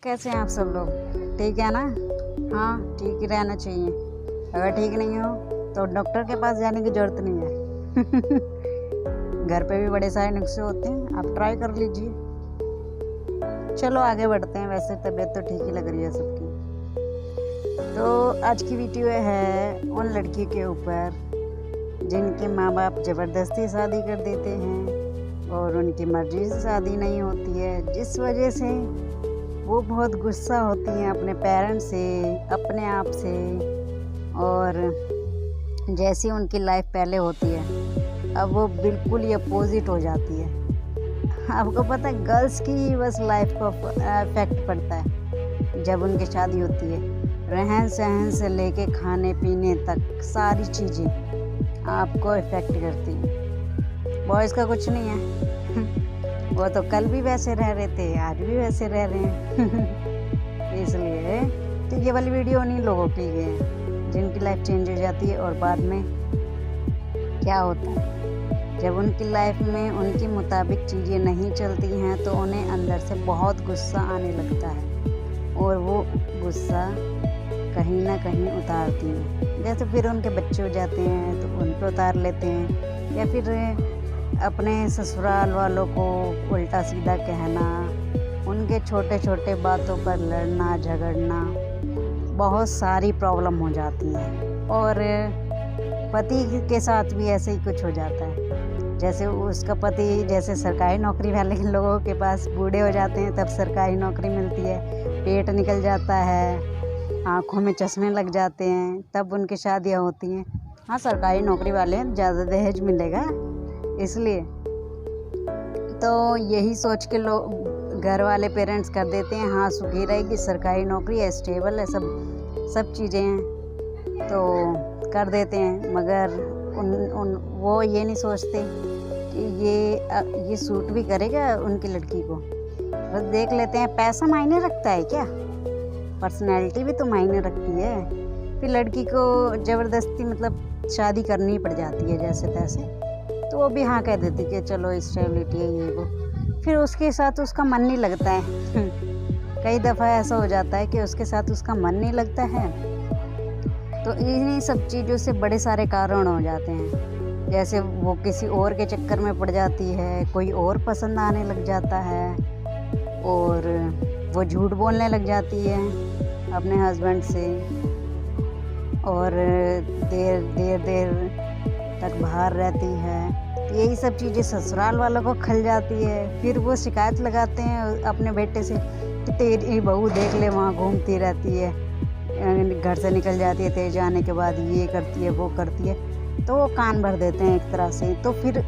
कैसे हैं आप सब लोग? ठीक है ना? हाँ, ठीक ही रहना चाहिए। अगर ठीक नहीं हो तो डॉक्टर के पास जाने की ज़रूरत नहीं है। घर पे भी बड़े सारे नुस्खे होते हैं, आप ट्राई कर लीजिए। चलो आगे बढ़ते हैं। वैसे तबीयत तो ठीक ही लग रही है सबकी। तो आज की वीडियो है उन लड़की के ऊपर जिनके माँ बाप ज़बरदस्ती शादी कर देते हैं और उनकी मर्ज़ी से शादी नहीं होती है, जिस वजह से वो बहुत गुस्सा होती हैं अपने पेरेंट्स से, अपने आप से। और जैसी उनकी लाइफ पहले होती है अब वो बिल्कुल ही अपोजिट हो जाती है। आपको पता है गर्ल्स की बस लाइफ को इफेक्ट पड़ता है जब उनकी शादी होती है। रहन सहन से लेके खाने पीने तक सारी चीज़ें आपको इफेक्ट करती हैं। बॉयज़ का कुछ नहीं है। वो तो कल भी वैसे रह रहे थे, आज भी वैसे रह रहे हैं। इसलिए तो ये वाली वीडियो उन्हीं लोगों की है जिनकी लाइफ चेंज हो जाती है। और बाद में क्या होता है जब उनकी लाइफ में उनके मुताबिक चीज़ें नहीं चलती हैं तो उन्हें अंदर से बहुत गुस्सा आने लगता है और वो गुस्सा कहीं ना कहीं उतारती हैं। जैसे फिर उनके बच्चे हो जाते हैं तो उन पर उतार लेते हैं, या फिर अपने ससुराल वालों को उल्टा सीधा कहना, उनके छोटे छोटे बातों पर लड़ना झगड़ना, बहुत सारी प्रॉब्लम हो जाती हैं। और पति के साथ भी ऐसे ही कुछ हो जाता है। जैसे उसका पति जैसे सरकारी नौकरी वाले लोगों के पास बूढ़े हो जाते हैं तब सरकारी नौकरी मिलती है, पेट निकल जाता है, आँखों में चश्मे लग जाते हैं, तब उनकी शादियाँ होती हैं। हाँ, सरकारी नौकरी वाले हैं, ज़्यादा दहेज मिलेगा इसलिए। तो यही सोच के लोग घर वाले पेरेंट्स कर देते हैं, हाँ सुखी रहेगी, सरकारी नौकरी है, स्टेबल है, सब चीज़ें हैं तो कर देते हैं। मगर वो ये नहीं सोचते कि ये सूट भी करेगा उनकी लड़की को। बस देख लेते हैं पैसा मायने रखता है क्या, पर्सनैलिटी भी तो मायने रखती है। फिर लड़की को ज़बरदस्ती मतलब शादी करनी पड़ जाती है जैसे तैसे, तो वो भी हाँ कह देती कि चलो स्टेबिलिटी है ये वो। फिर उसके साथ उसका मन नहीं लगता है। कई दफ़ा ऐसा हो जाता है कि उसके साथ उसका मन नहीं लगता है। तो इन्हीं सब चीज़ों से बड़े सारे कारण हो जाते हैं। जैसे वो किसी और के चक्कर में पड़ जाती है, कोई और पसंद आने लग जाता है और वो झूठ बोलने लग जाती है अपने हस्बैंड से और देर तक बाहर रहती है। तो यही सब चीज़ें ससुराल वालों को खल जाती है। फिर वो शिकायत लगाते हैं अपने बेटे से कि तेरी बहू देख ले वहाँ घूमती रहती है, घर से निकल जाती है, तेज आने के बाद ये करती है वो करती है। तो वो कान भर देते हैं एक तरह से। तो फिर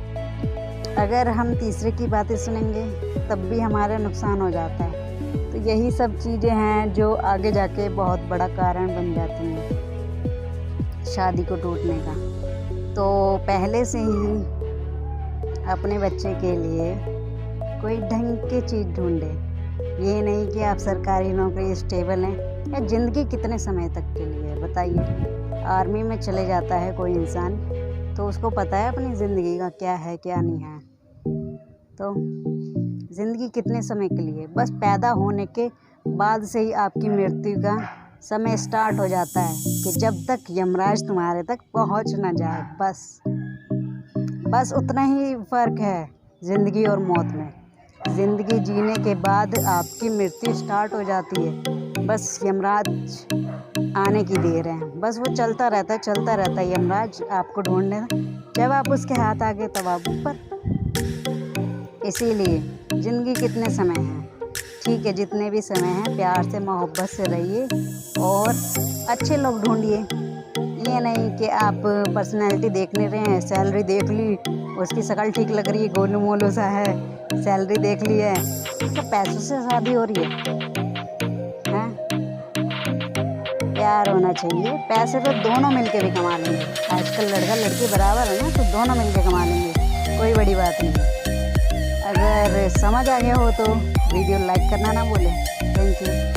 अगर हम तीसरे की बातें सुनेंगे तब भी हमारा नुकसान हो जाता है। तो यही सब चीज़ें हैं जो आगे जाके बहुत बड़ा कारण बन जाती हैं शादी को टूटने का। तो पहले से ही अपने बच्चे के लिए कोई ढंग की चीज़ ढूंढे। ये नहीं कि आप सरकारी नौकरी स्टेबल हैं, या ज़िंदगी कितने समय तक के लिए बताइए। आर्मी में चले जाता है कोई इंसान तो उसको पता है अपनी ज़िंदगी का क्या है क्या नहीं है। तो ज़िंदगी कितने समय के लिए, बस पैदा होने के बाद से ही आपकी मृत्यु का समय स्टार्ट हो जाता है कि जब तक यमराज तुम्हारे तक पहुंच ना जाए। बस उतना ही फ़र्क है ज़िंदगी और मौत में। ज़िंदगी जीने के बाद आपकी मृत्यु स्टार्ट हो जाती है, बस यमराज आने की देर है। बस वो चलता रहता है यमराज आपको ढूंढने। जब आप उसके हाथ आ गए तब आप ऊपर। इसीलिए ज़िंदगी कितने समय हैं, ठीक है जितने भी समय हैं प्यार से मोहब्बत से रहिए और अच्छे लोग ढूंढिए। ये नहीं कि आप पर्सनैलिटी देखने रहे हैं, सैलरी देख ली, उसकी शक्ल ठीक लग रही है, गोलू मोलू सा है, सैलरी देख ली है, तो पैसों से शादी हो रही है। प्यार होना चाहिए। पैसे तो दोनों मिलके भी कमा लेंगे, आजकल लड़का लड़की बराबर है ना, तो दोनों मिलके कमा लेंगे, कोई बड़ी बात नहीं है। अगर समझ आ गया हो तो वीडियो लाइक करना ना भूलें। Thank you.